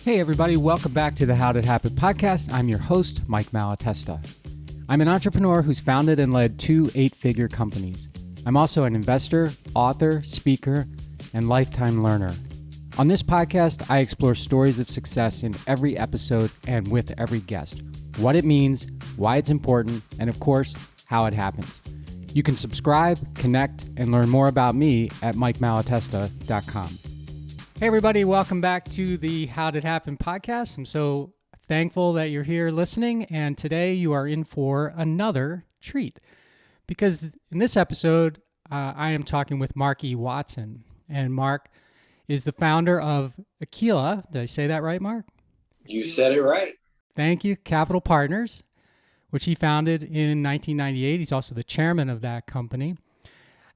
Hey everybody, welcome back to the How Did It Happen podcast. I'm your host, Mike Malatesta. I'm an entrepreneur who's founded and led 2 8-figure companies. I'm also an investor, author, speaker, and lifetime learner. On this podcast, I explore stories of success in every episode and with every guest. What it means, why it's important, and of course, how it happens. You can subscribe, connect, and learn more about me at mikemalatesta.com. Hey everybody, welcome back to the How Did It Happen podcast. I'm so thankful that you're here listening, and today you are in for another treat. Because in this episode, I am talking with Mark E. Watson, and Mark is the founder of Aquila. Did I say that right, Mark? You said it right. Thank you. Capital Partners, which he founded in 1998. He's also the chairman of that company.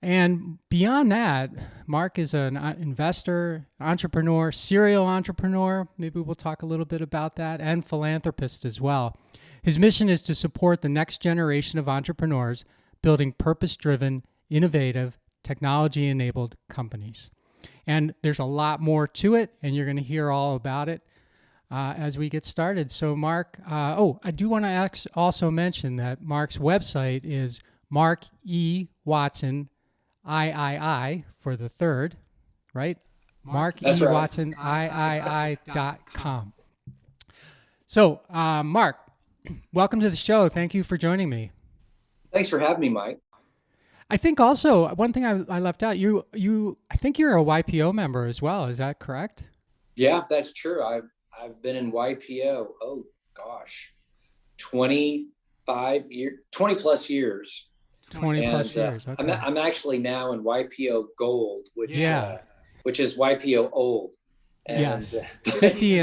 And beyond that, Mark is an investor, entrepreneur, serial entrepreneur. Maybe we'll talk a little bit about that, and philanthropist as well. His mission is to support the next generation of entrepreneurs building purpose-driven, innovative, technology-enabled companies. And there's a lot more to it, and you're going to hear all about it as we get started. So Mark, I do want to also mention that Mark's website is Mark E. Watson, III for the third, right? Mark E. Watson, III.com. So, Mark, welcome to the show. Thank you for joining me. Thanks for having me, Mike. I think also one thing I left out, I think you're a YPO member as well. Is that correct? Yeah, that's true. I've been in YPO. 20 plus years. 20 plus years. Okay. I'm actually now in YPO Gold, which is YPO Old. And yes, 50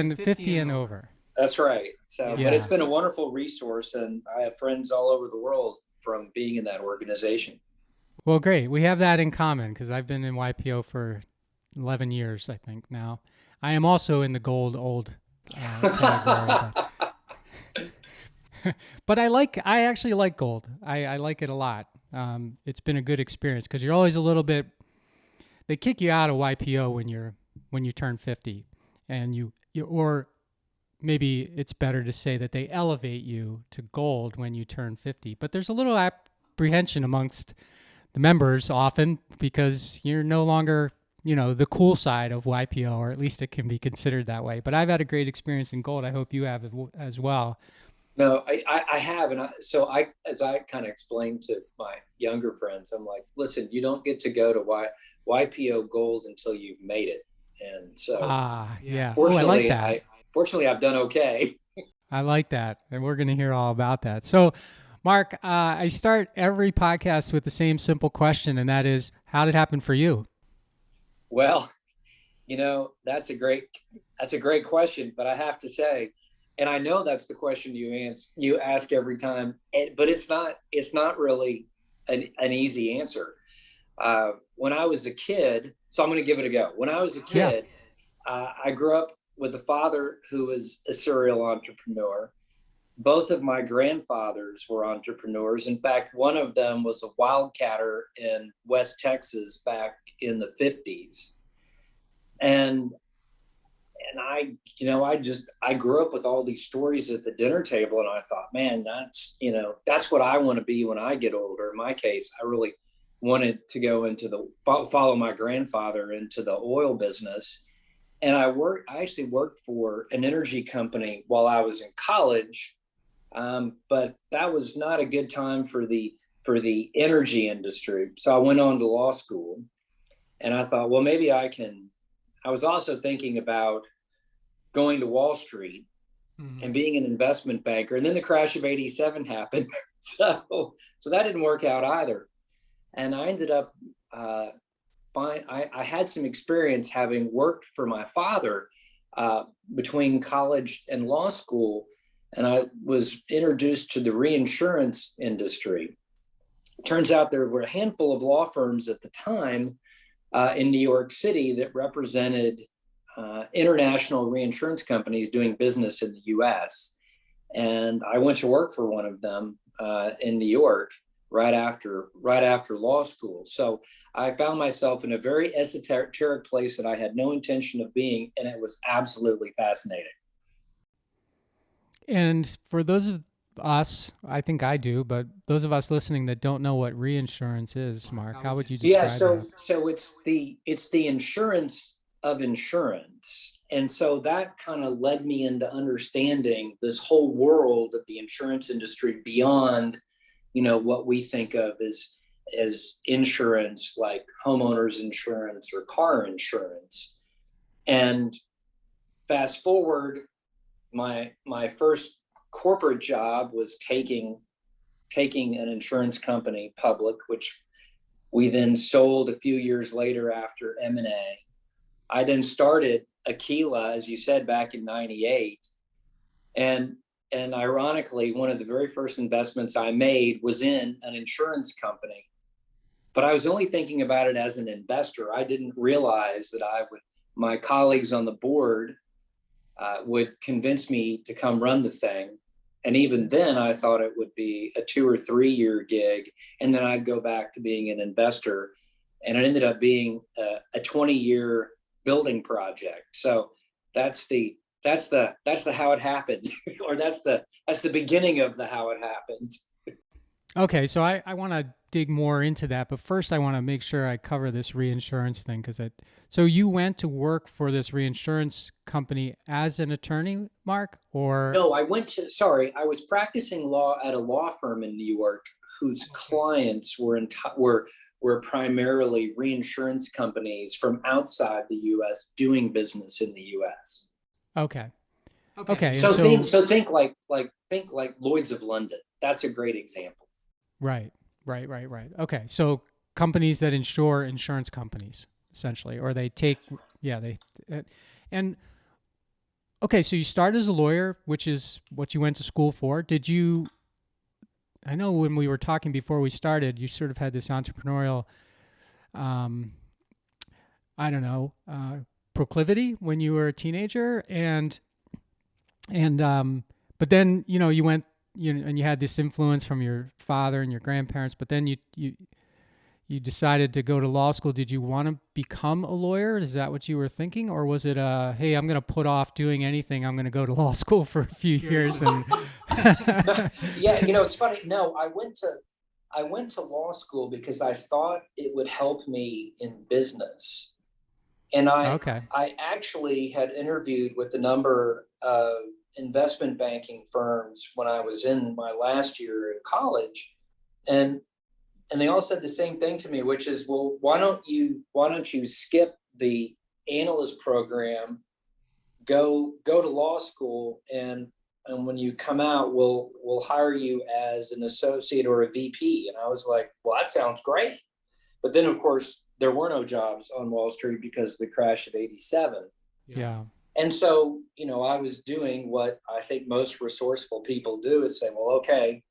and over. That's right. So, But it's been a wonderful resource, and I have friends all over the world from being in that organization. Well, great. We have that in common because I've been in YPO for 11 years, I think now. I am also in the Gold Old category. But I actually like gold. I like it a lot. It's been a good experience because you're always a little bit. They kick you out of YPO when you turn 50, and you or maybe it's better to say that they elevate you to gold when you turn 50. But there's a little apprehension amongst the members often because you're no longer the cool side of YPO, or at least it can be considered that way. But I've had a great experience in gold. I hope you have as well. No, I have. And as I kind of explained to my younger friends, I'm like, listen, you don't get to go to YPO Gold until you've made it. And so, fortunately, I like that. Fortunately, I've done okay. I like that. And we're going to hear all about that. So, Mark, I start every podcast with the same simple question, and that is, how did it happen for you? Well, that's a great question, but I have to say, and I know that's the question you ask every time, but it's not really an easy answer. When I was a kid, so I'm going to give it a go. When I was a kid, I grew up with a father who was a serial entrepreneur. Both of my grandfathers were entrepreneurs. In fact, one of them was a wildcatter in West Texas back in the 50s. And I grew up with all these stories at the dinner table, and I thought, man, that's what I want to be when I get older. In my case, I really wanted to go into follow my grandfather into the oil business. And I actually worked for an energy company while I was in college. But that was not a good time for the energy industry. So I went on to law school, and I thought, well, maybe I was also thinking about going to Wall Street and being an investment banker. And then the crash of 87 happened. So that didn't work out either. And I ended up, I had some experience having worked for my father between college and law school. And I was introduced to the reinsurance industry. It turns out there were a handful of law firms at the time in New York City that represented international reinsurance companies doing business in the U.S. And I went to work for one of them in New York, right after law school. So I found myself in a very esoteric place that I had no intention of being, and it was absolutely fascinating. And for those of us, I think I do, but those of us listening that don't know what reinsurance is, Mark, how would you Yeah, describe that? so it's the insurance of insurance. And so that kind of led me into understanding this whole world of the insurance industry beyond, what we think of as insurance, like homeowners insurance or car insurance. And fast forward, my first corporate job was taking an insurance company public, which we then sold a few years later after M&A. I then started Aquila, as you said, back in '98. And ironically, one of the very first investments I made was in an insurance company. But I was only thinking about it as an investor. I didn't realize that my colleagues on the board would convince me to come run the thing. And even then, I thought it would be a 2 or 3 year gig, and then I'd go back to being an investor. And it ended up being a 20-year building project. So that's the how it happened, or that's the beginning of the how it happened. Okay, so I want to dig more into that, but first I want to make sure I cover this reinsurance thing so you went to work for this reinsurance company as an attorney, Mark, or? No, I was practicing law at a law firm in New York whose clients were primarily reinsurance companies from outside the U.S. doing business in the U.S. Okay. So think like Lloyd's of London. That's a great example. Right. Okay, so companies that insure insurance companies, essentially, or they take, and okay, so you started as a lawyer, which is what you went to school for. I know when we were talking before we started, you sort of had this entrepreneurial, proclivity when you were a teenager, and but then you went, and you had this influence from your father and your grandparents, but then you decided to go to law school. Did you want to become a lawyer? Is that what you were thinking, or was it hey, I'm going to put off doing anything, I'm going to go to law school for a few years? And yeah, it's funny. No, I went to law school because I thought it would help me in business. And I actually had interviewed with a number of investment banking firms when I was in my last year at college, and they all said the same thing to me, which is, well, why don't you skip the analyst program, go to law school, and when you come out, we'll hire you as an associate or a VP. And I was like, well, that sounds great. But then, of course, there were no jobs on Wall Street because of the crash of '87. Yeah. And so, I was doing what I think most resourceful people do, is say, well, okay,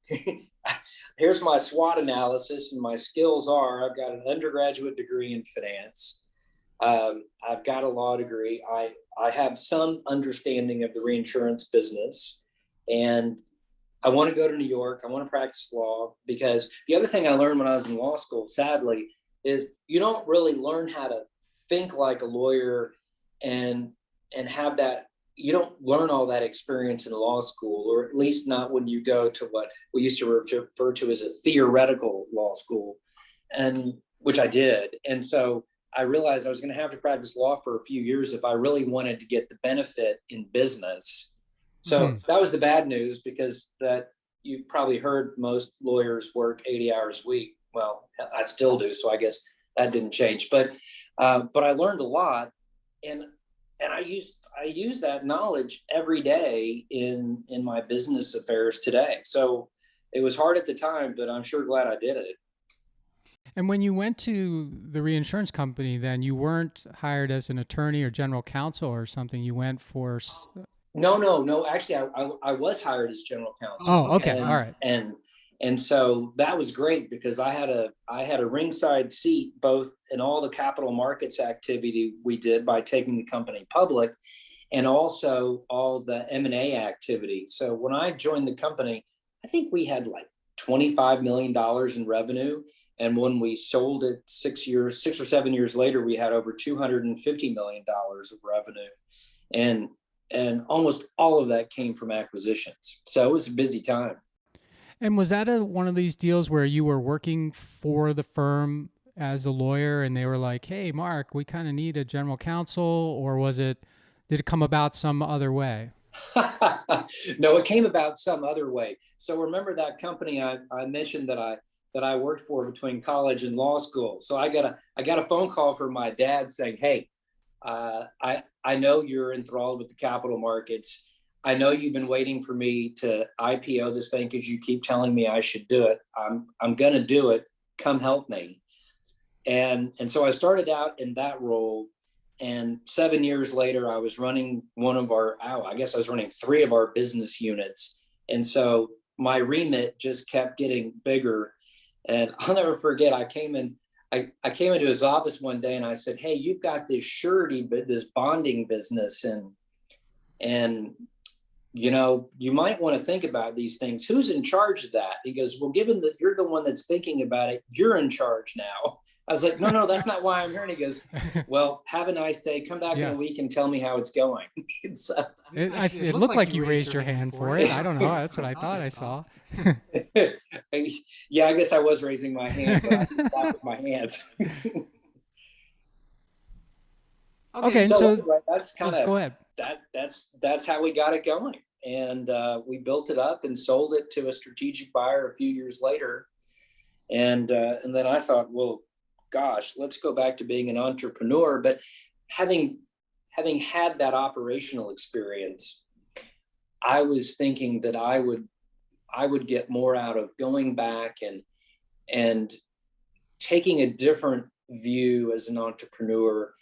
here's my SWOT analysis, and my skills are, I've got an undergraduate degree in finance. I've got a law degree. I have some understanding of the reinsurance business, and I want to go to New York. I want to practice law, because the other thing I learned when I was in law school, sadly, is you don't really learn how to think like a lawyer and have that. You don't learn all that experience in law school, or at least not when you go to what we used to refer to as a theoretical law school, and which I did. And so I realized I was going to have to practice law for a few years if I really wanted to get the benefit in business. So that was the bad news, because that you probably heard most lawyers work 80 hours a week. Well, I still do, so I guess that didn't change. But I learned a lot, and I use that knowledge every day in my business affairs today. So it was hard at the time, but I'm sure glad I did it. And when you went to the reinsurance company, then you weren't hired as an attorney or general counsel or something. You went for. No. Actually, I was hired as general counsel. Oh, okay, all right. And so that was great, because I had a ringside seat both in all the capital markets activity we did by taking the company public, and also all the M&A activity. So when I joined the company, I think we had like $25 million in revenue. And when we sold it 6 or 7 years later, we had over $250 million of revenue. And almost all of that came from acquisitions. So it was a busy time. And was that one of these deals where you were working for the firm as a lawyer and they were like, hey, Mark, we kind of need a general counsel, or did it come about some other way? No, it came about some other way. So remember that company I mentioned that I worked for between college and law school. So I got a phone call from my dad saying, hey, I know you're enthralled with the capital markets. I know you've been waiting for me to IPO this thing because you keep telling me I should do it. I'm going to do it. Come help me. And so I started out in that role. And 7 years later, I was running I guess I was running 3 of our business units. And so my remit just kept getting bigger. And I'll never forget, I came into his office one day and I said, hey, you've got this surety, but this bonding business. And you might want to think about these things. Who's in charge of that? He goes, well, given that you're the one that's thinking about it, you're in charge now. I was like, no, that's not why I'm here. And he goes, well, have a nice day. Come back in a week and tell me how it's going. So, it looked like you raised your hand for it. I don't know. That's what I thought I saw. Yeah, I guess I was raising my hand, but I didn't clap with my hands. Okay, so anyway, that's kind of go ahead. That's how we got it going, and we built it up and sold it to a strategic buyer a few years later, and then I thought, well, gosh, let's go back to being an entrepreneur. But having had that operational experience, I was thinking that I would get more out of going back and taking a different view as an entrepreneur,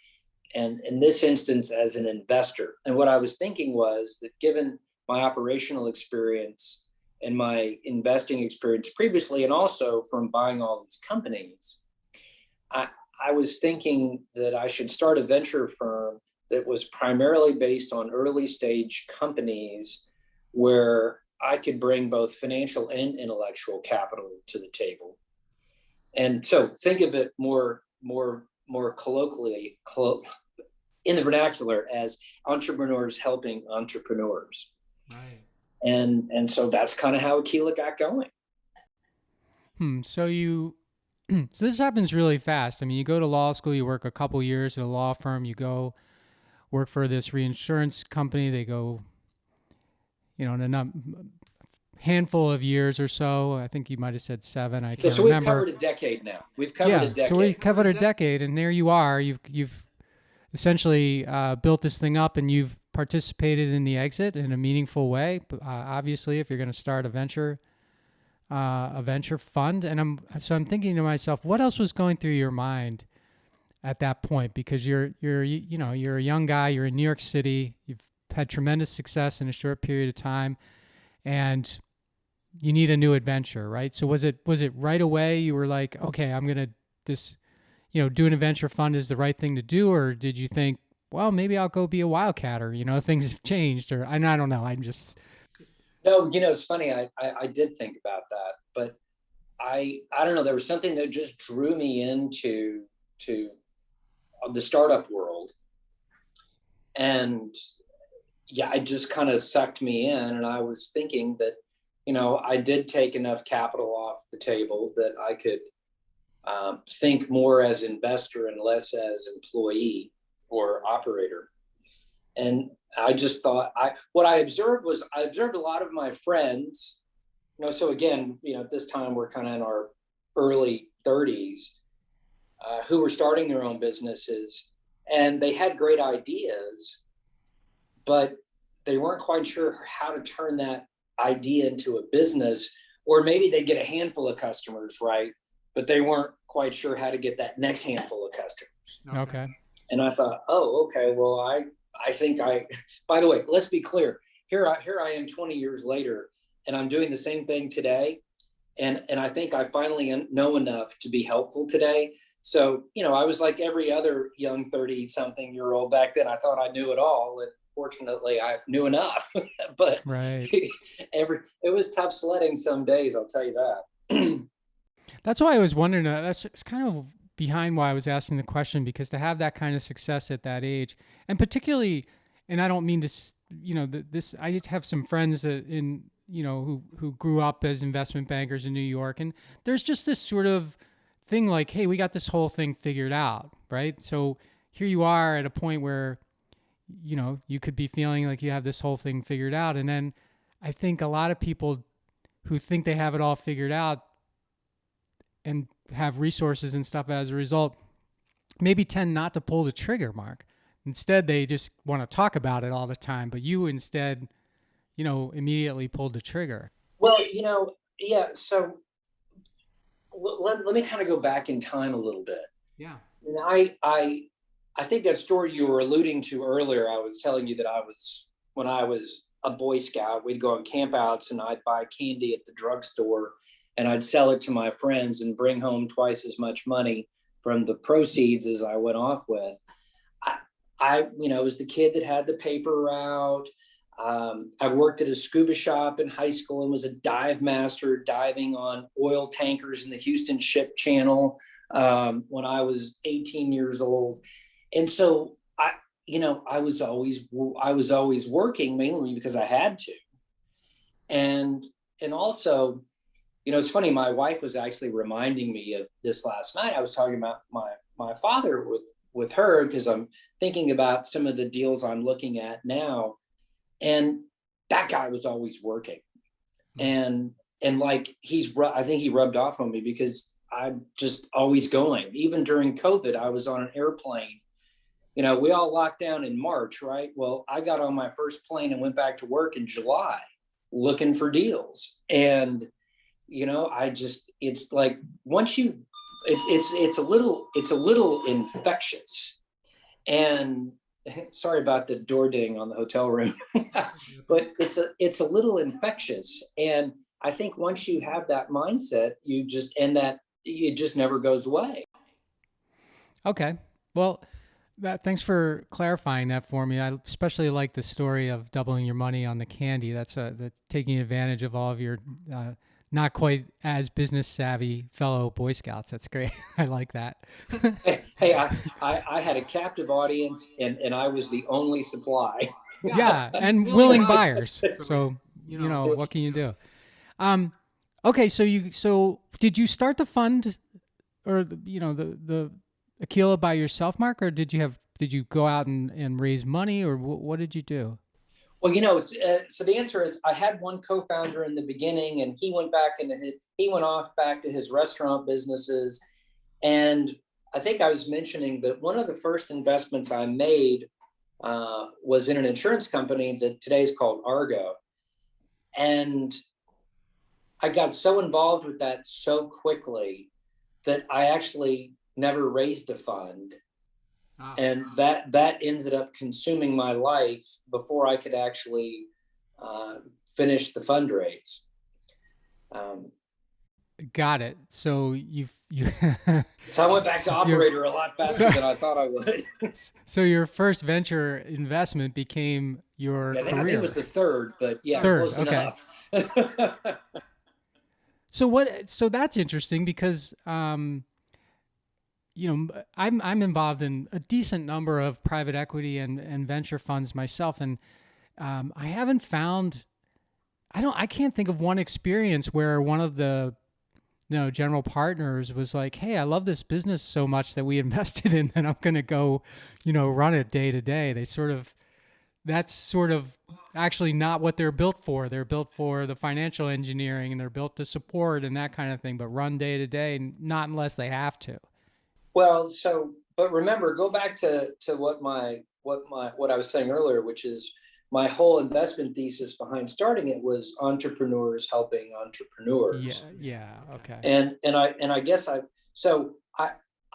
and in this instance as an investor. And what I was thinking was that given my operational experience and my investing experience previously, and also from buying all these companies, I was thinking that I should start a venture firm that was primarily based on early stage companies where I could bring both financial and intellectual capital to the table. And so think of it more colloquially, in the vernacular, as entrepreneurs helping entrepreneurs. Right. And so that's kind of how Aquila got going. So this happens really fast. I mean, you go to law school, you work a couple years at a law firm, you go work for this reinsurance company. They go, in a handful of years or so. I think you might have said 7. I can't remember. So we've covered a decade now. We've covered a decade. So we've covered a decade, and there you are. You've essentially built this thing up, and you've participated in the exit in a meaningful way. Obviously, if you're going to start a venture fund, and I'm thinking to myself, what else was going through your mind at that point? Because you're a young guy, you're in New York City, you've had tremendous success in a short period of time, and you need a new adventure, right? So was it right away you were like, okay, I'm gonna doing a venture fund is the right thing to do, or did you think, well, maybe I'll go be a wildcatter? Things have changed, or I don't know. I'm just. No, it's funny. I did think about that, but I don't know. There was something that just drew me into the startup world, and it just kind of sucked me in. And I was thinking that, I did take enough capital off the table that I could think more as investor and less as employee or operator. And I just thought what I observed a lot of my friends, so again, at this time we're kind of in our early 30s, who were starting their own businesses, and they had great ideas, but they weren't quite sure how to turn that idea into a business, or maybe they get a handful of customers, right? But they weren't quite sure how to get that next handful of customers. Okay. And I thought, oh, okay, well, I think by the way, let's be clear. Here I am 20 years later, and I'm doing the same thing today. And I think I finally know enough to be helpful today. So, I was like every other young 30-something-year-old back then. I thought I knew it all. And fortunately I knew enough, but Right. it was tough sledding some days, I'll tell you that. That's why I was wondering. It's kind of behind why I was asking the question, because to have that kind of success at that age, and particularly, and I don't mean to, this. I just have some friends that who grew up as investment bankers in New York, and there's just this sort of thing like, hey, we got this whole thing figured out, right? So here you are at a point where, you could be feeling like you have this whole thing figured out, and then I think a lot of people who think they have it all figured out and have resources and stuff as a result, maybe tend not to pull the trigger, Mark. Instead, they just want to talk about it all the time. But you instead, immediately pulled the trigger. Well, yeah. So let me kind of go back in time a little bit. Yeah. And I think that story you were alluding to earlier, I was telling you that when I was a Boy Scout, we'd go on campouts and I'd buy candy at the drugstore and I'd sell it to my friends and bring home twice as much money from the proceeds as I went off with. I was the kid that had the paper route. I worked at a scuba shop in high school and was a dive master, diving on oil tankers in the Houston Ship Channel when I was 18 years old. And so I was always working, mainly because I had to. And also, it's funny, my wife was actually reminding me of this last night. I was talking about my father with her because I'm thinking about some of the deals I'm looking at now. And that guy was always working. And like I think he rubbed off on me because I'm just always going. Even during COVID, I was on an airplane. We all locked down in March, right? Well, I got on my first plane and went back to work in July looking for deals. And it's like once it's a little infectious. And sorry about the door ding on the hotel room, but it's a little infectious. And I think once you have that mindset, it just never goes away. Okay. Well, thanks for clarifying that for me. I especially like the story of doubling your money on the candy. That's taking advantage of all of your not quite as business savvy fellow Boy Scouts. That's great. I like that. Hey, I had a captive audience and I was the only supply. Yeah, and willing buyers. So, what can you do? Okay, so did you start the fund or the Aquila by yourself, Mark, or did you go out and raise money, or what did you do? Well, so the answer is I had one co-founder in the beginning, and he went off back to his restaurant businesses. And I think I was mentioning that one of the first investments I made was in an insurance company that today is called Argo. And I got so involved with that so quickly that I actually never raised a fund. And that ended up consuming my life before I could actually finish the fundraise. Got it. So So I went back to operator a lot faster than I thought I would. So your first venture investment became your career. I think it was the third, but yeah, close enough. So that's interesting because I'm involved in a decent number of private equity and venture funds myself, and I haven't found. I can't think of one experience where one of the general partners was like, "Hey, I love this business so much that we invested in, and I'm going to go, run it day to day." That's sort of actually not what they're built for. They're built for the financial engineering, and they're built to support and that kind of thing. But run day to day, not unless they have to. Well, but remember, go back to what I was saying earlier, which is my whole investment thesis behind starting it was entrepreneurs helping entrepreneurs. Yeah. Okay. And I guess I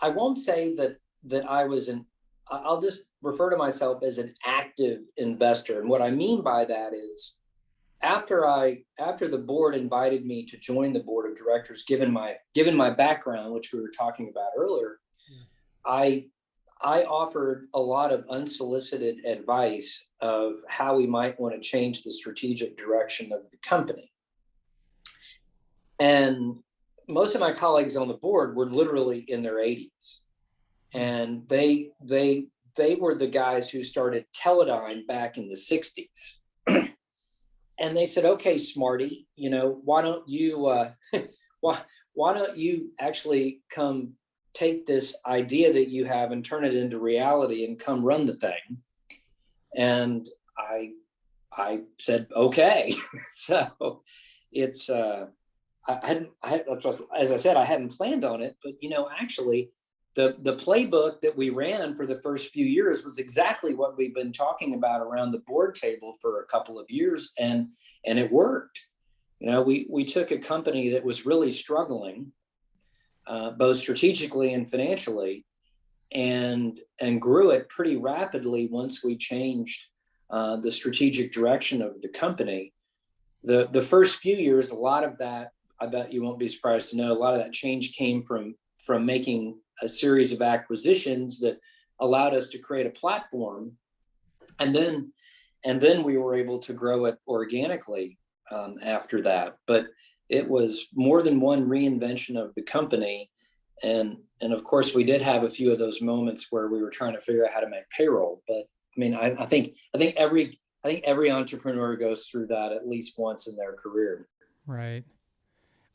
won't say that I was I'll just refer to myself as an active investor. And what I mean by that is after the board invited me to join the board of directors, given my background, which we were talking about earlier, I I offered a lot of unsolicited advice of how we might want to change the strategic direction of the company. And most of my colleagues on the board were literally in their 80s. And they were the guys who started Teledyne back in the 60s. And they said, okay, Smarty, why don't you why don't you actually come take this idea that you have and turn it into reality and come run the thing? And I said, okay. So it's as I said, I hadn't planned on it, but actually the playbook that we ran for the first few years was exactly what we've been talking about around the board table for a couple of years, and it worked. We took a company that was really struggling, both strategically and financially, and grew it pretty rapidly once we changed the strategic direction of the company. The first few years, a lot of that, I bet you won't be surprised to know, a lot of that change came from making a series of acquisitions that allowed us to create a platform, and then we were able to grow it organically after that. But it was more than one reinvention of the company, and of course we did have a few of those moments where we were trying to figure out how to make payroll. But I mean, I think every entrepreneur goes through that at least once in their career. Right.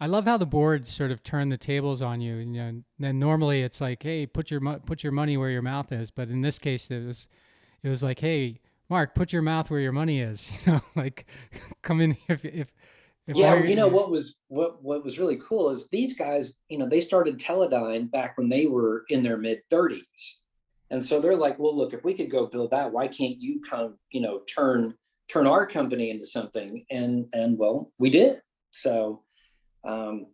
I love how the board sort of turned the tables on you. And then normally it's like, hey, put your money where your mouth is. But in this case, it was like, hey, Mark, put your mouth where your money is. Like, come in if yeah. What was really cool is these guys, they started Teledyne back when they were in their mid-30s, and so they're like, well, look, if we could go build that, why can't you come, turn our company into something? And well, we did. So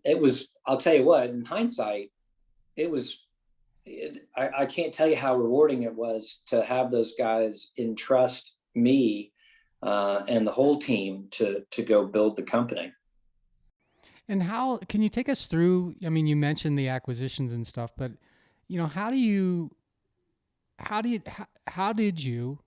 it was, I'll tell you what, in hindsight, I can't tell you how rewarding it was to have those guys entrust me and the whole team to go build the company. And how can you take us through? I mean, you mentioned the acquisitions and stuff, but how did you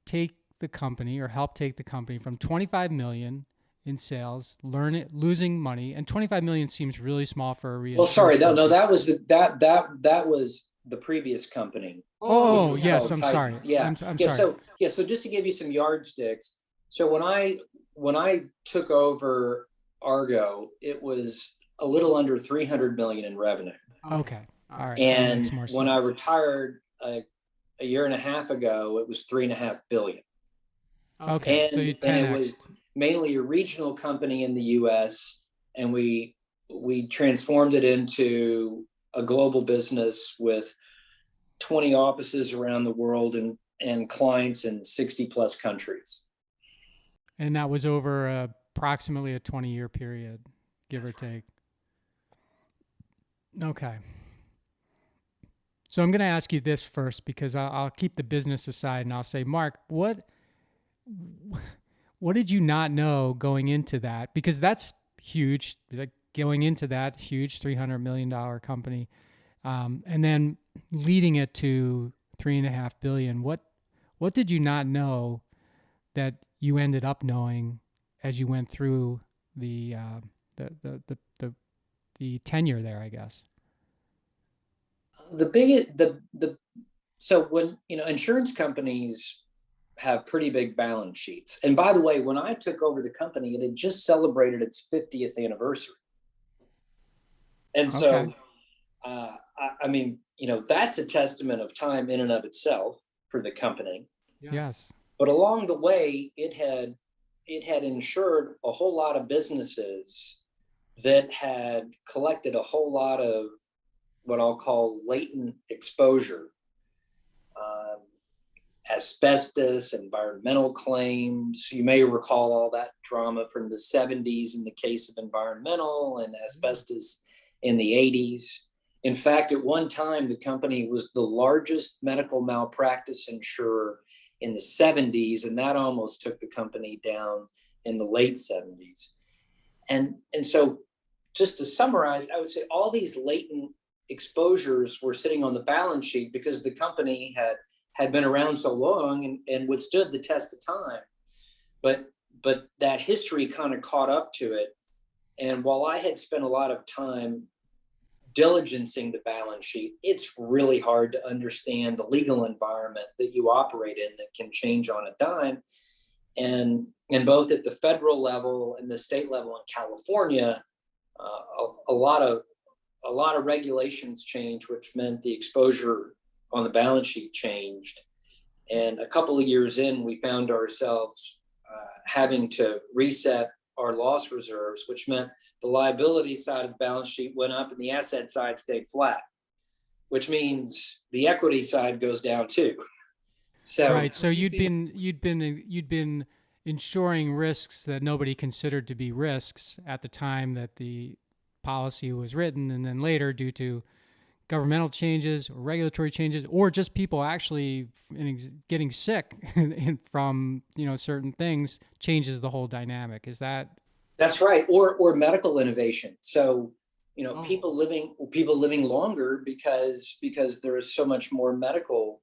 take the company or help take the company from 25 million in sales, losing money, and 25 million seems really small for a reinsurance Well, sorry, company. that was that was the previous company. Oh, yes, I'm sorry. Yeah, I'm yeah. sorry. So just to give you some yardsticks, so when I took over Argo, it was a little under 300 million in revenue. Okay, all right. And that makes more when sense. I retired a year and a half ago, it was 3.5 billion. Okay, and, so you 10x. And it was mainly a regional company in the U.S., and we transformed it into a global business with 20 offices around the world and clients in 60 plus countries. And that was over approximately a 20-year period, give or take. Okay. So I'm going to ask you this first because I'll keep the business aside and I'll say, Mark, what did you not know going into that? Because that's huge, like going into that huge $300 million company, and then leading it to $3.5 billion. What did you not know that you ended up knowing as you went through the tenure there, I guess? So when insurance companies have pretty big balance sheets. And by the way, when I took over the company, it had just celebrated its 50th anniversary. And so, Okay. I mean, that's a testament of time in and of itself for the company. Yes. But along the way, it had insured a whole lot of businesses that had collected a whole lot of what I'll call latent exposure. Asbestos, environmental claims. You may recall all that drama from the 70s in the case of environmental, and asbestos in the 80s. In fact, at one time, the company was the largest medical malpractice insurer in the 70s, and that almost took the company down in the late 70s. And so just to summarize, I would say all these latent exposures were sitting on the balance sheet because the company had been around so long and withstood the test of time. But that history kind of caught up to it. And while I had spent a lot of time diligencing the balance sheet, it's really hard to understand the legal environment that you operate in that can change on a dime. And both at the federal level and the state level in California, a lot of regulations changed, which meant the exposure on the balance sheet changed. And a couple of years in, we found ourselves having to reset our loss reserves, which meant the liability side of the balance sheet went up and the asset side stayed flat, which means the equity side goes down too. So right. So you'd been insuring risks that nobody considered to be risks at the time that the policy was written, and then later, due to governmental changes or regulatory changes, or just people actually getting sick from certain things, changes the whole dynamic. Is that? That's right, or medical innovation. So people living longer because there is so much more medical.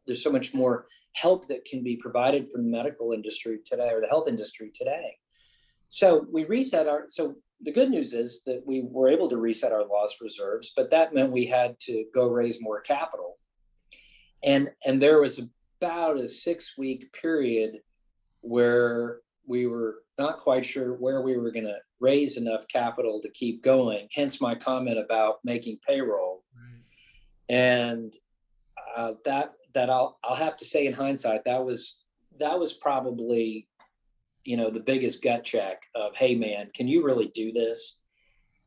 There's so much more help that can be provided from the medical industry today, or the health industry today. So we reset our. So the good news is that we were able to reset our loss reserves, but that meant we had to go raise more capital. And there was about a 6-week period where we were not quite sure where we were going to raise enough capital to keep going. Hence my comment about making payroll. Right. And that I'll have to say in hindsight, that was probably the biggest gut check of, hey man, can you really do this?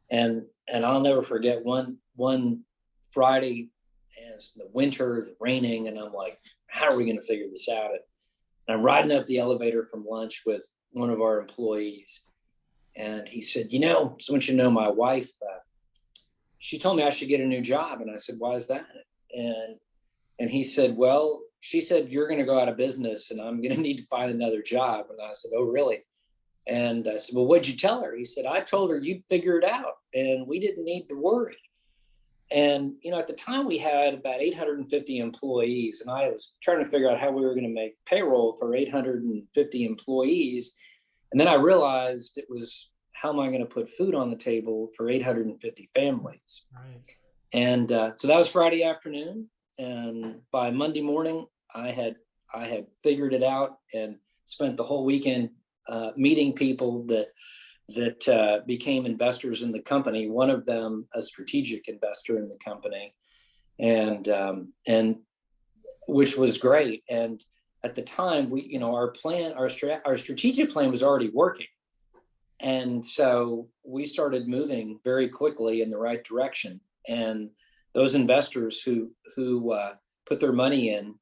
And I'll never forget one Friday, and the winter, it's raining, and I'm like, how are we going to figure this out? And I'm riding up the elevator from lunch with one of our employees, and he said, just want you to know, my wife, she told me I should get a new job. And I said, why is that? And he said, well, she said, you're going to go out of business and I'm going to need to find another job. And I said, oh, really? And I said, well, what'd you tell her? He said, I told her you'd figure it out and we didn't need to worry. And, at the time we had about 850 employees, and I was trying to figure out how we were going to make payroll for 850 employees. And then I realized it was, how am I going to put food on the table for 850 families? Right. And so that was Friday afternoon. And by Monday morning, I had figured it out and spent the whole weekend meeting people that became investors in the company. One of them, a strategic investor in the company, and which was great. And at the time, we, our strategic plan was already working, and so we started moving very quickly in the right direction. And those investors who put their money in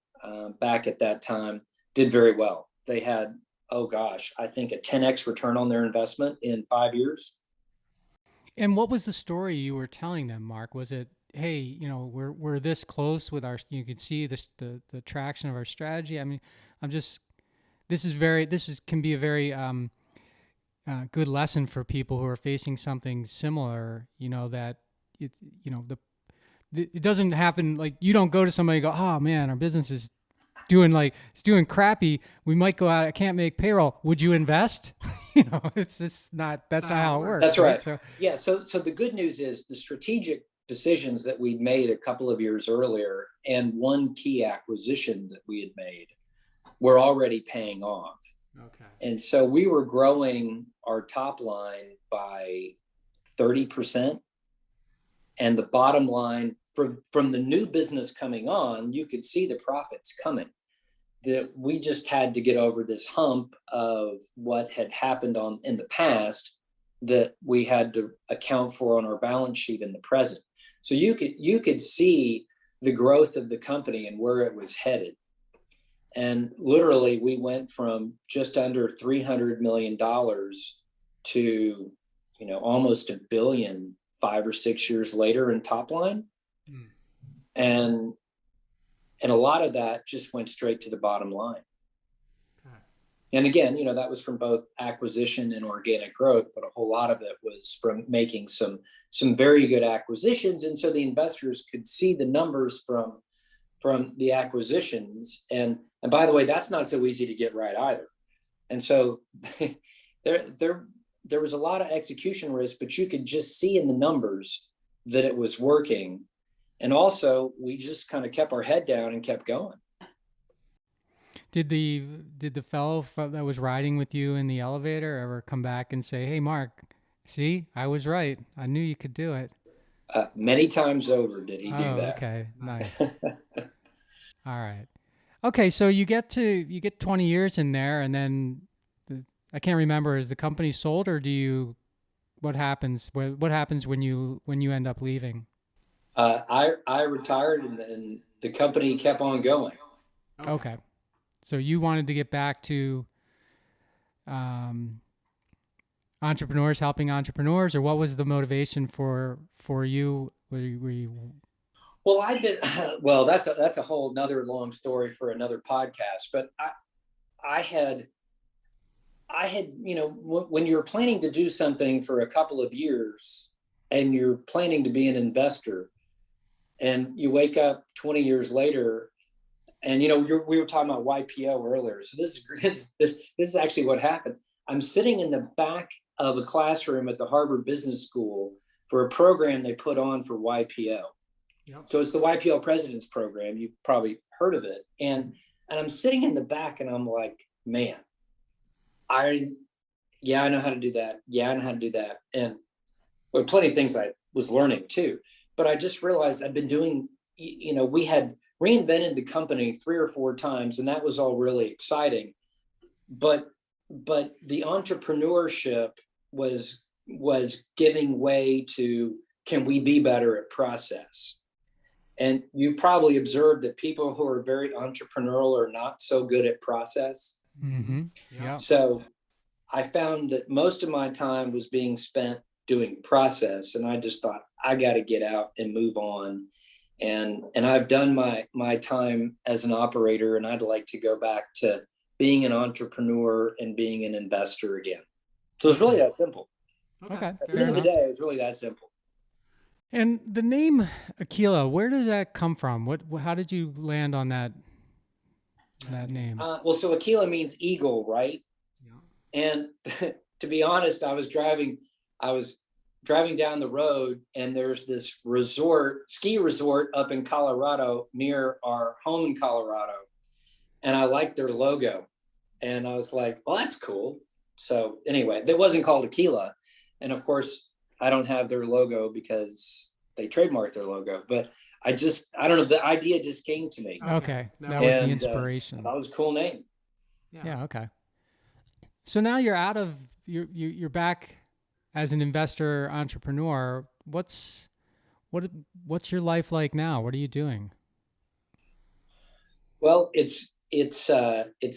back at that time did very well. They had, I think a 10x return on their investment in 5 years. And what was the story you were telling them, Mark? Was it, hey, we're this close with our, you can see the traction of our strategy. I mean, this can be a very good lesson for people who are facing something similar, that it doesn't happen, like you don't go to somebody and go, oh man, our business is it's doing crappy. We might go out. I can't make payroll. Would you invest? It's just that's not how it works. That's right. So, yeah. So the good news is the strategic decisions that we made a couple of years earlier and one key acquisition that we had made were already paying off. Okay. And so we were growing our top line by 30%. And the bottom line from the new business coming on, you could see the profits coming. That we just had to get over this hump of what had happened in the past that we had to account for on our balance sheet in the present. So you could see the growth of the company and where it was headed. And literally we went from just under $300 million to, almost $1 billion 5 or 6 years later in top line. And a lot of that just went straight to the bottom line. And again, that was from both acquisition and organic growth, but a whole lot of it was from making some very good acquisitions. And so the investors could see the numbers from the acquisitions. And by the way, that's not so easy to get right either. And so there was a lot of execution risk, but you could just see in the numbers that it was working. And also we just kind of kept our head down and kept going. Did the fellow that was riding with you in the elevator ever come back and say, "Hey, Mark, see, I was right. I knew you could do it"? Many times over did he do Oh, that. okay, nice. All right. Okay, so you get 20 years in there, and then I can't remember, is the company sold, or what happens? What happens when you end up leaving? I retired, and the company kept on going. Okay. So you wanted to get back to um, helping entrepreneurs, or what was the motivation for you? Were you Well, I've been well. That's a whole another long story for another podcast. But I had when you're planning to do something for a couple of years, and you're planning to be an investor, and you wake up 20 years later, and we were talking about YPO earlier. So this is actually what happened. I'm sitting in the back of a classroom at the Harvard Business School for a program they put on for YPO. Yep. So it's the YPO President's Program. You've probably heard of it. And I'm sitting in the back, and I'm like, man, I know how to do that. Yeah, I know how to do that. And well, plenty of things I was learning too. But I just realized I've been doing, we had reinvented the company 3 or 4 times, and that was all really exciting. But the entrepreneurship was giving way to, can we be better at process? And you probably observed that people who are very entrepreneurial are not so good at process. Mm-hmm. Yeah. So I found that most of my time was being spent doing process, and I just thought, I got to get out and move on. And I've done my time as an operator, and I'd like to go back to being an entrepreneur and being an investor again. So it's really that simple. Okay. At the end of the day, it's really that simple. And the name Aquila, where does that come from? How did you land on that name? Well, so Aquila means eagle, right? Yeah. And to be honest, I was driving down the road, and there's this ski resort up in Colorado near our home in Colorado. And I liked their logo, and I was like, well, that's cool. So anyway, it wasn't called Aquila. And of course, I don't have their logo because they trademarked their logo, but I don't know. The idea just came to me. Okay. That was the inspiration. That was a cool name. Yeah. Okay. So now you're back as an investor entrepreneur. What's your life like now? What are you doing? Well, it's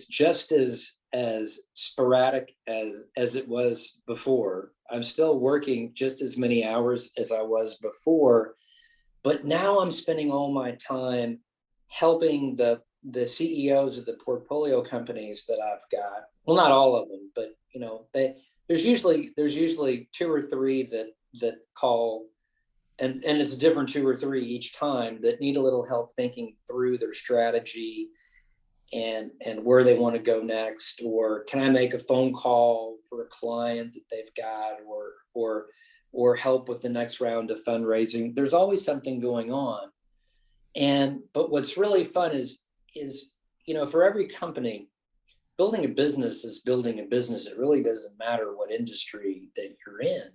just as sporadic as it was before. I'm still working just as many hours as I was before, but now I'm spending all my time helping the CEOs of the portfolio companies that I've got. Well, not all of them, but there's usually 2 or 3 that call, and it's a different 2 or 3 each time, that need a little help thinking through their strategy and where they want to go next, or can I make a phone call for a client that they've got, or help with the next round of fundraising. There's always something going on. But what's really fun is for every company, building a business is building a business. It really doesn't matter what industry that you're in.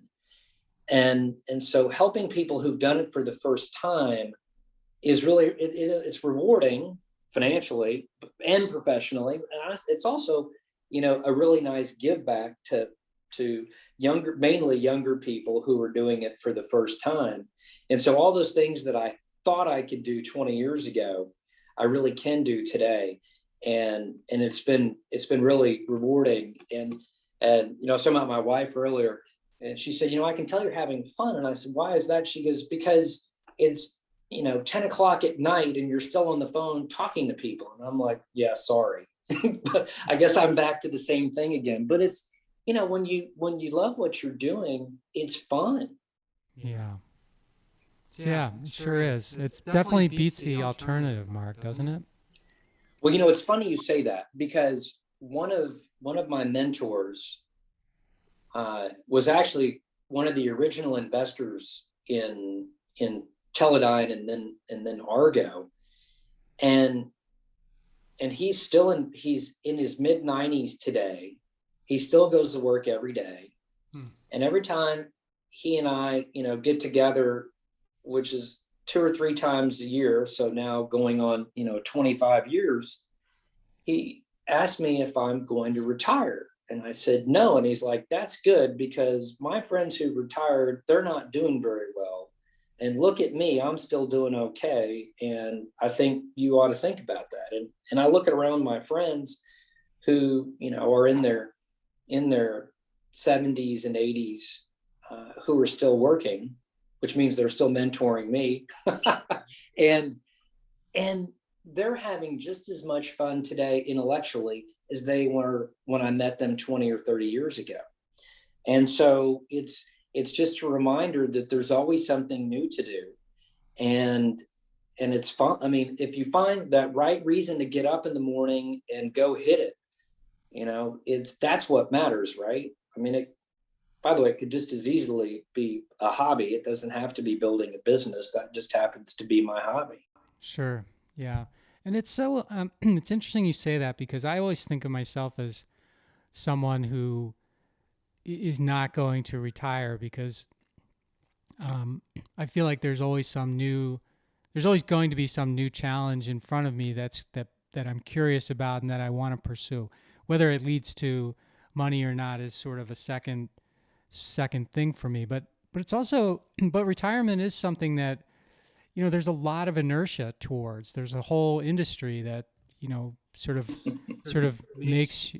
And so helping people who've done it for the first time is really, it's rewarding financially and professionally. And it's also, a really nice give back to mainly younger people who are doing it for the first time. And so all those things that I thought I could do 20 years ago, I really can do today. And it's been really rewarding. And I was talking about my wife earlier, and she said, I can tell you're having fun. And I said, why is that? She goes, because it's 10 o'clock at night and you're still on the phone talking to people. And I'm like, yeah, sorry. But I guess I'm back to the same thing again. But it's, when you love what you're doing, it's fun. Yeah. Yeah, it sure is. It definitely beats the alternative, Mark, doesn't it? Well, it's funny you say that, because one of my mentors was actually one of the original investors in Teledyne and then Argo, and he's in his mid-90s today. He still goes to work every day, and every time he and I get together, which is 2 or 3 times a year, so now going on 25 years, he asked me if I'm going to retire. And I said no. And he's like, that's good, because my friends who retired, they're not doing very well. And look at me, I'm still doing okay. And I think you ought to think about that. And I look around my friends who, are in their 70s and 80s, who are still working, which means they're still mentoring me. and they're having just as much fun today intellectually as they were when I met them 20 or 30 years ago. And so it's just a reminder that there's always something new to do. And it's fun. I mean, if you find that right reason to get up in the morning and go hit it, that's what matters, right? I mean, by the way, it could just as easily be a hobby. It doesn't have to be building a business. That just happens to be my hobby. Sure. Yeah. And it's so, it's interesting you say that, because I always think of myself as someone who is not going to retire, because I feel like there's always going to be some new challenge in front of me that I'm curious about and that I want to pursue. Whether it leads to money or not is sort of a second thing for me. But it's also, but retirement is something that, there's a lot of inertia towards. There's a whole industry that, sort of makes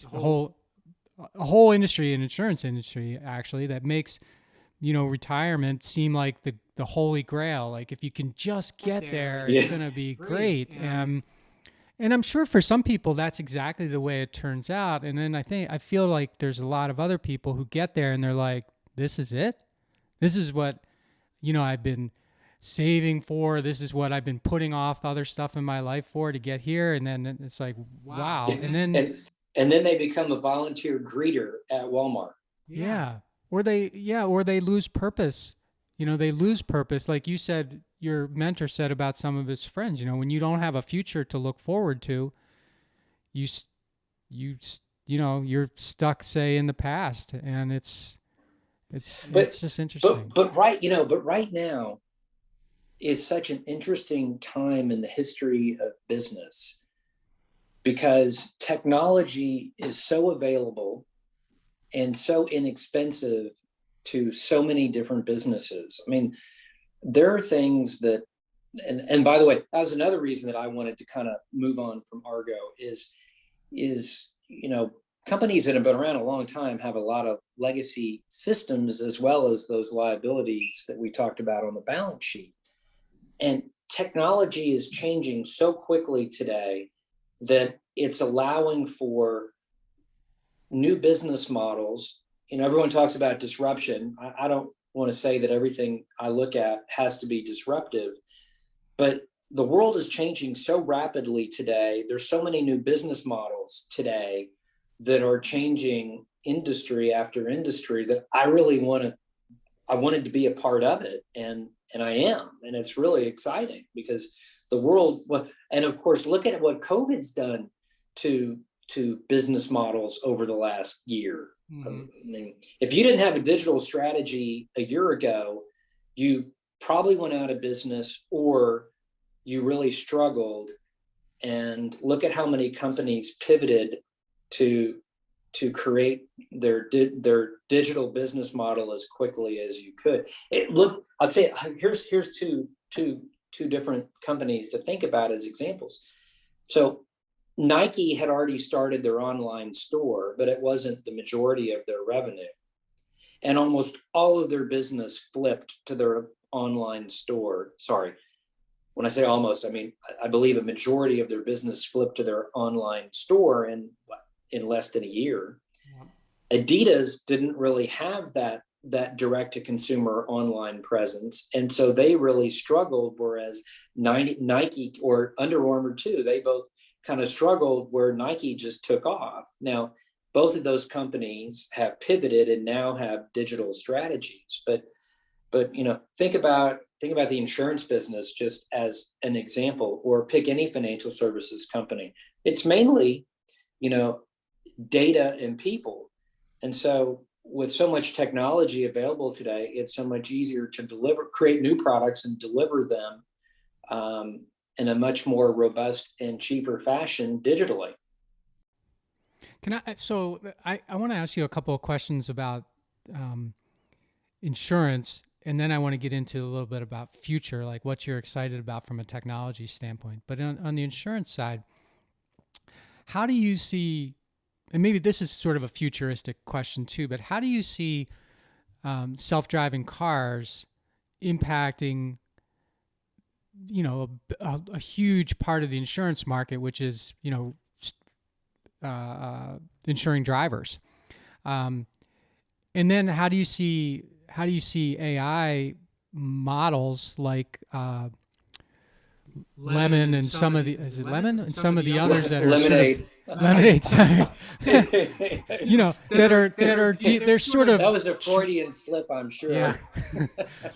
a whole industry, an insurance industry actually, that makes, retirement seem like the holy grail. Like if you can just get there, it's going to be great. And I'm sure for some people that's exactly the way it turns out. And then I feel like there's a lot of other people who get there and they're like, this is it. This is what, I've been saving for. This is what I've been putting off other stuff in my life for to get here. And then it's like, wow. And then they become a volunteer greeter at Walmart. Yeah. Or they lose purpose. They lose purpose. Like you said, your mentor said about some of his friends, when you don't have a future to look forward to, you're stuck, say, in the past. And it's just interesting. But right now is such an interesting time in the history of business, because technology is so available and so inexpensive to so many different businesses. I mean, there are things that, and by the way, that was another reason that I wanted to kind of move on from Argo is, companies that have been around a long time have a lot of legacy systems, as well as those liabilities that we talked about on the balance sheet. And technology is changing so quickly today that it's allowing for new business models. Everyone talks about disruption. I don't want to say that everything I look at has to be disruptive, but the world is changing so rapidly today. There's so many new business models today that are changing industry after industry that I wanted to be a part of it. And I am, and it's really exciting, because the world, and of course, look at what COVID's done to business models over the last year. Mm-hmm. I mean, if you didn't have a digital strategy a year ago, you probably went out of business, or you really struggled. And look at how many companies pivoted to create their digital business model as quickly as you could. I'll say, here's two different companies to think about as examples. So Nike had already started their online store, but it wasn't the majority of their revenue. And almost all of their business flipped to their online store. Sorry. when I say almost, I mean, I believe a majority of their business flipped to their online store in less than a year. Adidas didn't really have that direct to consumer online presence. And so they really struggled, whereas Nike or Under Armour too, they both kind of struggled where Nike just took off. Now, both of those companies have pivoted and now have digital strategies. But think about the insurance business just as an example, or pick any financial services company. It's mainly, data and people. And so with so much technology available today, it's so much easier to create new products and deliver them in a much more robust and cheaper fashion digitally. I want to ask you a couple of questions about insurance, and then I want to get into a little bit about future, like what you're excited about from a technology standpoint. But on the insurance side, how do you see, and maybe this is sort of a futuristic question too, but how do you see self-driving cars impacting, a huge part of the insurance market, which is, insuring drivers? And then how do you see AI models like Lemon and some of the Lemon and some of the others that are Lemonade. Lemonade, sorry. They're sort of, that was a Freudian slip, I'm sure. Yeah.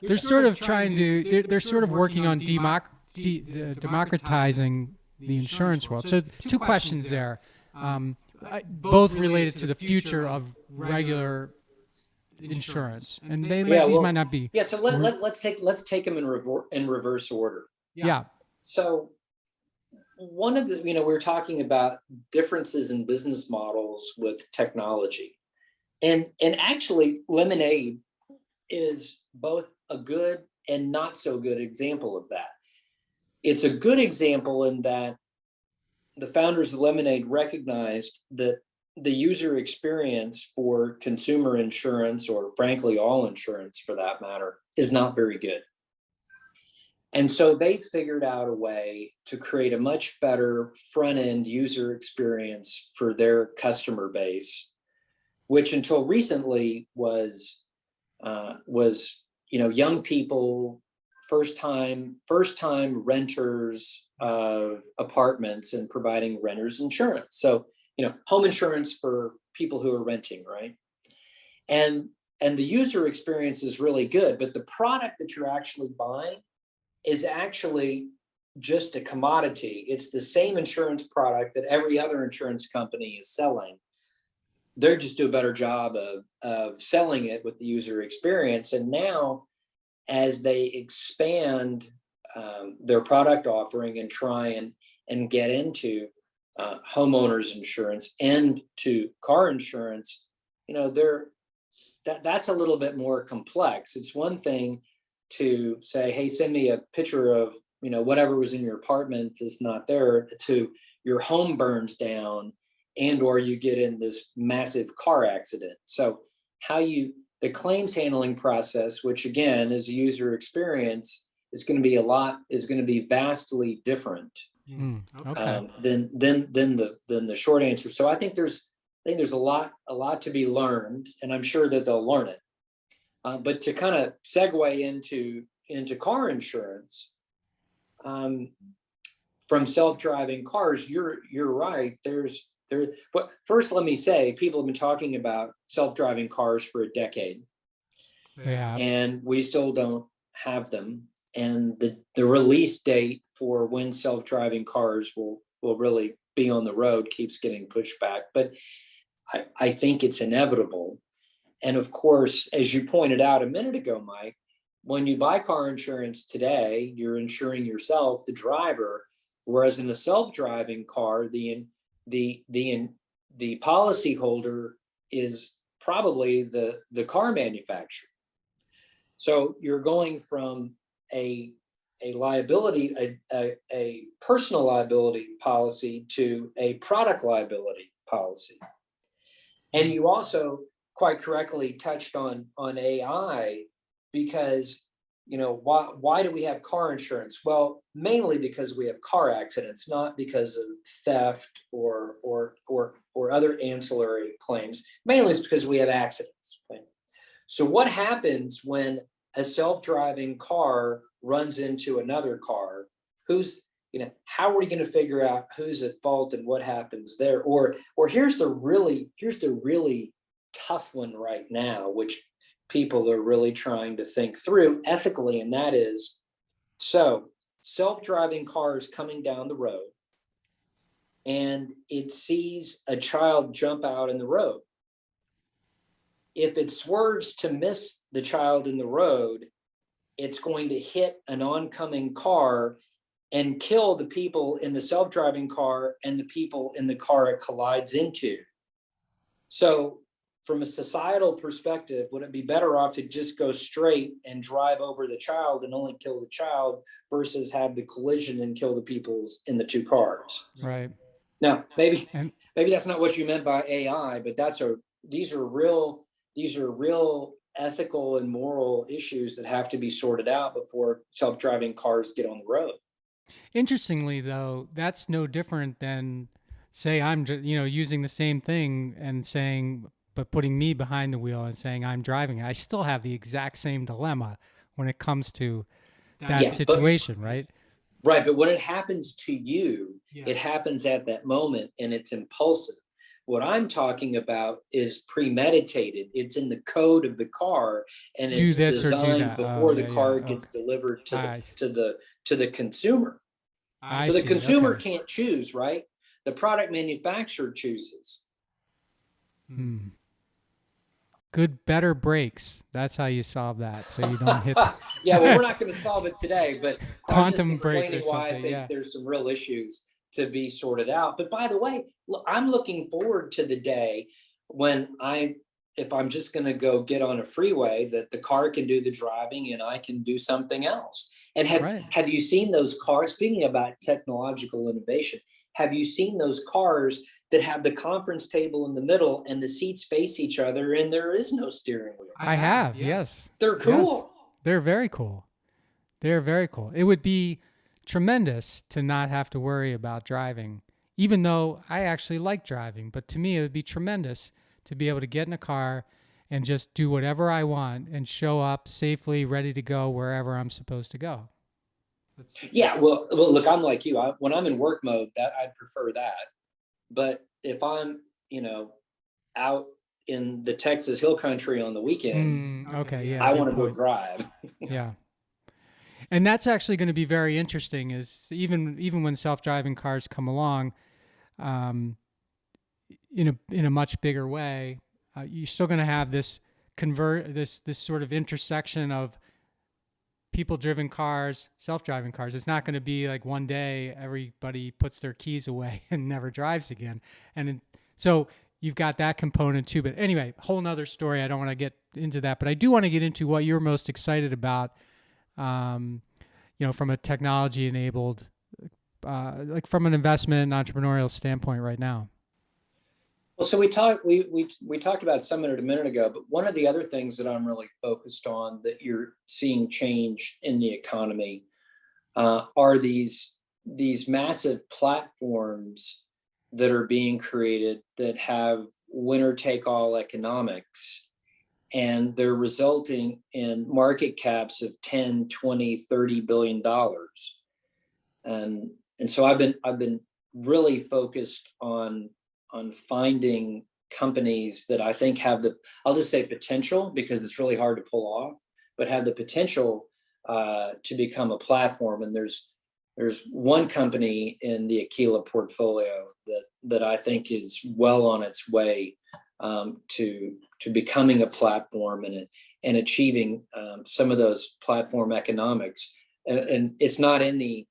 They're sort of they're sort of working on democratizing the insurance world. So two questions there, both related to the future of regular insurance, and these might not be. Yeah. So let's take them in reverse order. Yeah. So one of the, we're talking about differences in business models with technology, and actually Lemonade is both a good and not so good example of that. It's a good example in that the founders of Lemonade recognized that the user experience for consumer insurance, or frankly all insurance for that matter, is not very good. And so they figured out a way to create a much better front-end user experience for their customer base, which until recently was young people, first time renters of apartments, and providing renters insurance. So, home insurance for people who are renting, right? And the user experience is really good, but the product that you're actually buying is actually just a commodity. It's the same insurance product that every other insurance company is selling. They just do a better job of selling it with the user experience. And now, as they expand their product offering and try and get into homeowners insurance and to car insurance, that's a little bit more complex. It's one thing to say, hey, send me a picture of, whatever was in your apartment is not there, to your home burns down and or you get in this massive car accident. So the claims handling process, which again is a user experience, is going to be vastly different than the short answer. So I think there's a lot to be learned, and I'm sure that they'll learn it. But to kind of segue into car insurance, from self-driving cars, you're right. But first, let me say, people have been talking about self-driving cars for a decade, and we still don't have them. And the release date for when self-driving cars will really be on the road keeps getting pushed back. But I think it's inevitable. And of course, as you pointed out a minute ago, Mike, when you buy car insurance today, you're insuring yourself, the driver, whereas in a self-driving car, the policyholder is probably the car manufacturer. So you're going from a liability, a personal liability policy to a product liability policy. And you also quite correctly touched on AI, because why do we have car insurance? Well, mainly because we have car accidents, not because of theft or other ancillary claims. Mainly it's because we have accidents. Okay? So what happens when a self-driving car runs into another car? How are we going to figure out who's at fault and what happens there? Or here's the really tough one right now, which people are really trying to think through ethically, and that is, so self-driving cars coming down the road, and it sees a child jump out in the road. If it swerves to miss the child in the road, it's going to hit an oncoming car and kill the people in the self-driving car and the people in the car it collides into. So from a societal perspective, would it be better off to just go straight and drive over the child and only kill the child versus have the collision and kill the people in the two cars? Right. Now, maybe that's not what you meant by AI, but these are real ethical and moral issues that have to be sorted out before self-driving cars get on the road. Interestingly, though, that's no different than, say, I'm using the same thing and saying, but putting me behind the wheel and saying I'm driving. I still have the exact same dilemma when it comes to that situation, right? Right, but when it happens to you, it happens at that moment and it's impulsive. What I'm talking about is premeditated. It's in the code of the car, and it's designed before the car gets delivered to the consumer. So the consumer can't choose, right? The product manufacturer chooses. Good, better brakes. That's how you solve that. So you don't hit. Yeah, well, we're not going to solve it today, but quantum I'm just brakes explaining why I think there's some real issues to be sorted out. But by the way, I'm looking forward to the day when if I'm just going to go get on a freeway, that the car can do the driving and I can do something else. And have you seen those cars? Speaking about technological innovation, have you seen those cars that have the conference table in the middle and the seats face each other and there is no steering wheel? I have, yes. They're cool. Yes. They're very cool. They're very cool. It would be tremendous to not have to worry about driving, even though I actually like driving. But to me, it would be tremendous to be able to get in a car and just do whatever I want and show up safely, ready to go wherever I'm supposed to go. Yeah, well, look, I'm like you. When I'm in work mode, that I'd prefer that. But if I'm, out in the Texas Hill Country on the weekend, I want to go drive. Yeah. And that's actually going to be very interesting, is even when self-driving cars come along, in a much bigger way, you're still going to have this sort of intersection of people-driven cars, self-driving cars. It's not going to be like one day everybody puts their keys away and never drives again. So you've got that component too. But anyway, whole nother story. I don't want to get into that, but I do want to get into what you're most excited about, from a technology-enabled, like from an investment and entrepreneurial standpoint right now. Well, so we talked about some of it a minute ago, but one of the other things that I'm really focused on that you're seeing change in the economy are these massive platforms that are being created that have winner-take-all economics, and they're resulting in market caps of 10, 20, 30 billion dollars. And so I've been really focused on finding companies that I think have I'll just say potential, because it's really hard to pull off, but have the potential to become a platform. And there's one company in the Aquila portfolio that I think is well on its way to becoming a platform and achieving some of those platform economics. And it's not in the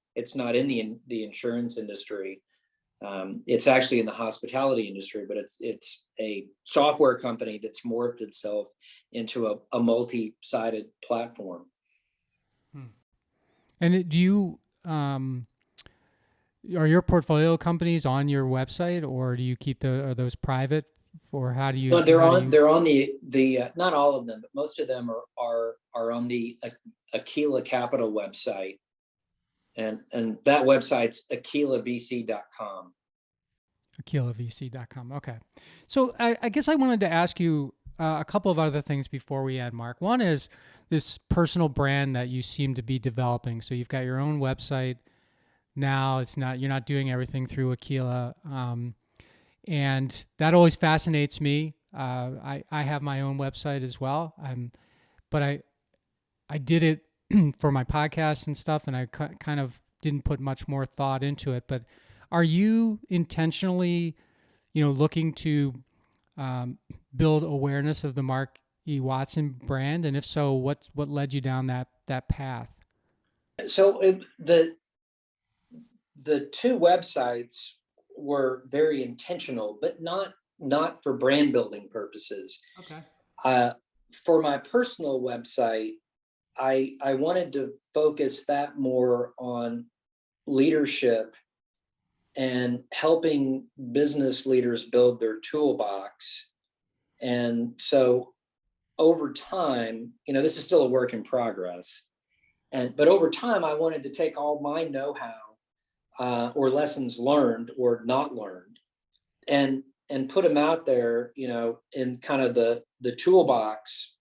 insurance industry. It's actually in the hospitality industry, but it's a software company that's morphed itself into a multi-sided platform. And do you, are your portfolio companies on your website, or do you keep are those private for how do you? Well, they're on the not all of them, but most of them are on the Aquila Capital website, and that website's aquilavc.com. AquilaVC.com. Okay. So I guess I wanted to ask you a couple of other things before we end, Mark. One is this personal brand that you seem to be developing. So you've got your own website now. You're not doing everything through Aquila, and that always fascinates me. I have my own website as well. But I did it for my podcast and stuff, and I kind of didn't put much more thought into it. But are you intentionally, looking to build awareness of the Mark E. Watson brand? And if so, what led you down that path? So the two websites were very intentional, but not for brand building purposes. Okay. For my personal website, I wanted to focus that more on leadership and helping business leaders build their toolbox. And so over time, this is still a work in progress. But over time, I wanted to take all my know-how or lessons learned or not learned and put them out there, in kind of the toolbox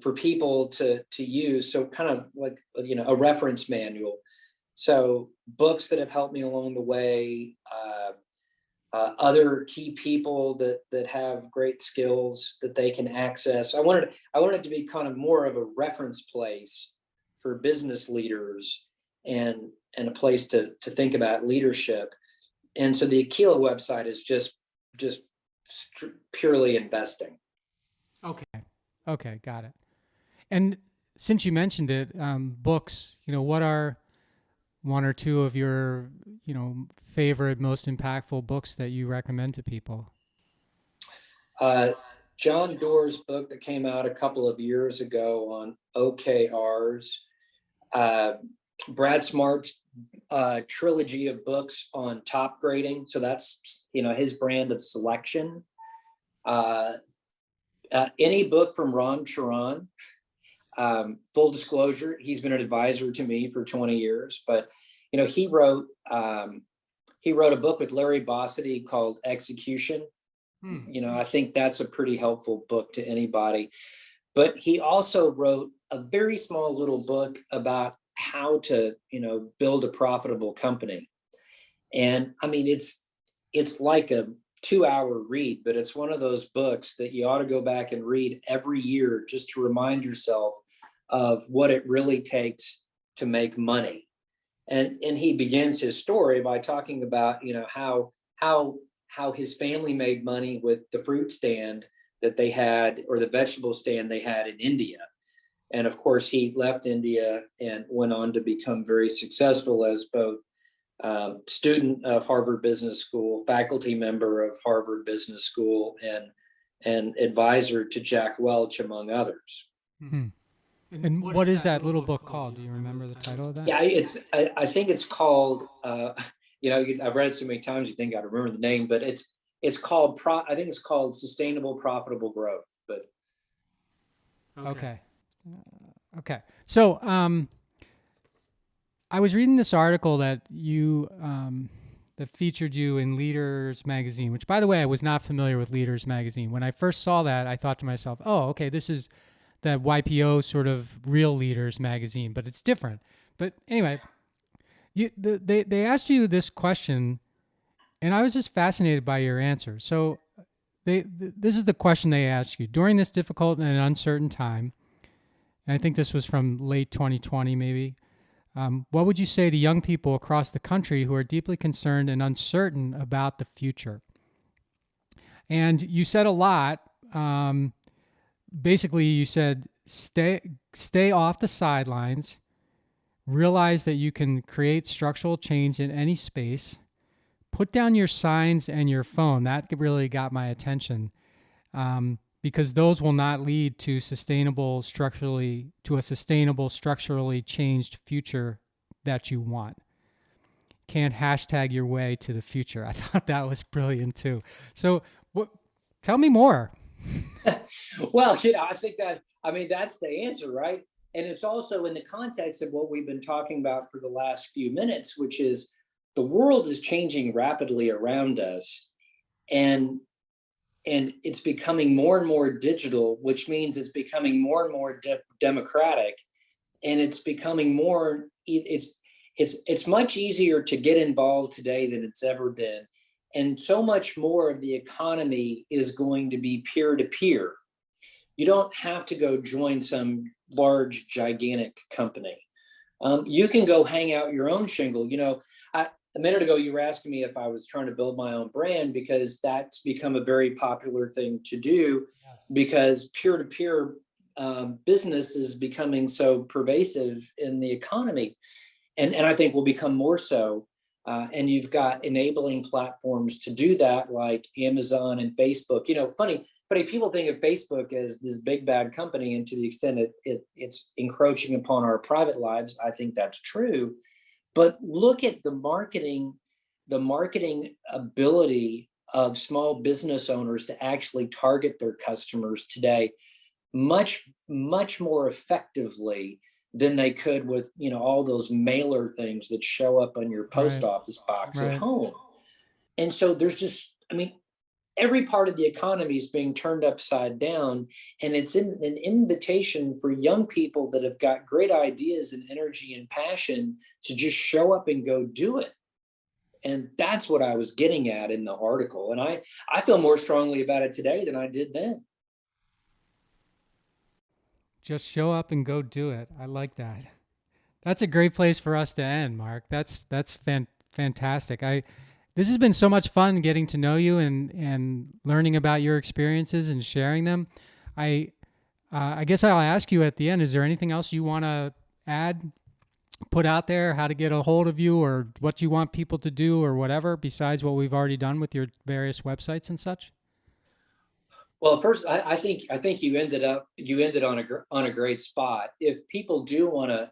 for people to use. So kind of like, a reference manual. So books that have helped me along the way, other key people that have great skills that they can access. I wanted it to be kind of more of a reference place for business leaders and a place to think about leadership. And so the Aquila website is just purely investing. Okay, got it. And since you mentioned it, books, what are one or two of your, favorite, most impactful books that you recommend to people? John Doerr's book that came out a couple of years ago on OKRs, Brad Smart's trilogy of books on top grading. So that's, his brand of selection. Any book from Ram Charan. Full disclosure, he's been an advisor to me for 20 years, but he wrote a book with Larry Bossidy called Execution. I think that's a pretty helpful book to anybody. But he also wrote a very small little book about how to, build a profitable company. And I mean, it's like a 2-hour read, but it's one of those books that you ought to go back and read every year just to remind yourself of what it really takes to make money. And he begins his story by talking about, how his family made money with the fruit stand that they had, or the vegetable stand they had in India. And of course, he left India and went on to become very successful as both student of Harvard Business School, faculty member of Harvard Business School, and advisor to Jack Welch, among others. Mm-hmm. And what is that little book called? Do you remember the title of that? Yeah, I think it's called, I've read it so many times you think I'd remember the name, but it's called, I think it's called Sustainable Profitable Growth. But Okay. So I was reading this article that you that featured you in Leaders Magazine, which, by the way, I was not familiar with Leaders Magazine. When I first saw that, I thought to myself, oh, okay, this is that YPO sort of Real Leaders Magazine, but it's different. But anyway, they asked you this question, and I was just fascinated by your answer. So this is the question they asked you. During this difficult and uncertain time, and I think this was from late 2020 maybe, what would you say to young people across the country who are deeply concerned and uncertain about the future? And you said a lot. Basically, you said, stay off the sidelines, realize that you can create structural change in any space, put down your signs and your phone. That really got my attention, because those will not lead to a sustainable, structurally changed future that you want. Can't hashtag your way to the future. I thought that was brilliant too. So Tell me more. Well, that's the answer, right? And it's also in the context of what we've been talking about for the last few minutes, which is the world is changing rapidly around us, and it's becoming more and more digital, which means it's becoming more and more democratic, and it's becoming more. It's much easier to get involved today than it's ever been, and so much more of the economy is going to be peer to peer. You don't have to go join some large, gigantic company. You can go hang out your own shingle. A minute ago, you were asking me if I was trying to build my own brand, because that's become a very popular thing to do. Yes. Because peer-to-peer business is becoming so pervasive in the economy. And I think will become more so. And you've got enabling platforms to do that, like Amazon and Facebook. Funny, people think of Facebook as this big bad company, and to the extent it's encroaching upon our private lives, I think that's true. But look at the marketing ability of small business owners to actually target their customers today much, much more effectively than they could with, all those mailer things that show up on your post office box at home. And so there's just, every part of the economy is being turned upside down, and it's an invitation for young people that have got great ideas and energy and passion to just show up and go do it. And that's what I was getting at in the article. And I feel more strongly about it today than I did then. Just show up and go do it. I like that. That's a great place for us to end, Mark. That's fantastic. This has been so much fun getting to know you and learning about your experiences and sharing them. I guess I'll ask you at the end, is there anything else you want to add, put out there, how to get a hold of you, or what you want people to do, or whatever, besides what we've already done with your various websites and such? Well, first, I think you ended on a great spot. If people do want to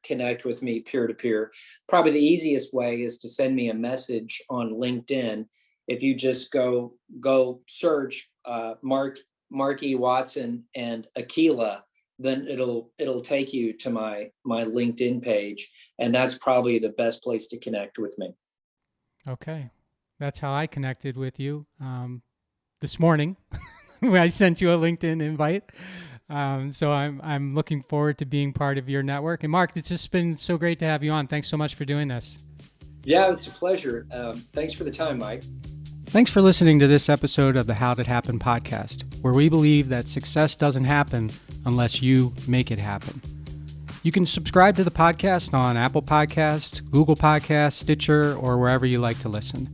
connect with me peer to peer, probably the easiest way is to send me a message on LinkedIn. If you just go search Marky Watson and Aquila, then it'll take you to my LinkedIn page, and that's probably the best place to connect with me. Okay, that's how I connected with you this morning. I sent you a LinkedIn invite. So I'm looking forward to being part of your network. And Mark, it's just been so great to have you on. Thanks so much for doing this. Yeah, it's a pleasure. Thanks for the time, Mike. Thanks for listening to this episode of the How Did Happen podcast, where we believe that success doesn't happen unless you make it happen. You can subscribe to the podcast on Apple Podcasts, Google Podcasts, Stitcher, or wherever you like to listen.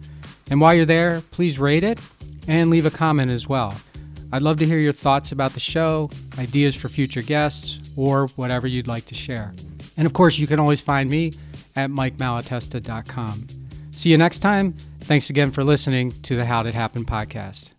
And while you're there, please rate it and leave a comment as well. I'd love to hear your thoughts about the show, ideas for future guests, or whatever you'd like to share. And of course, you can always find me at MikeMalatesta.com. See you next time. Thanks again for listening to the How Did Happen podcast.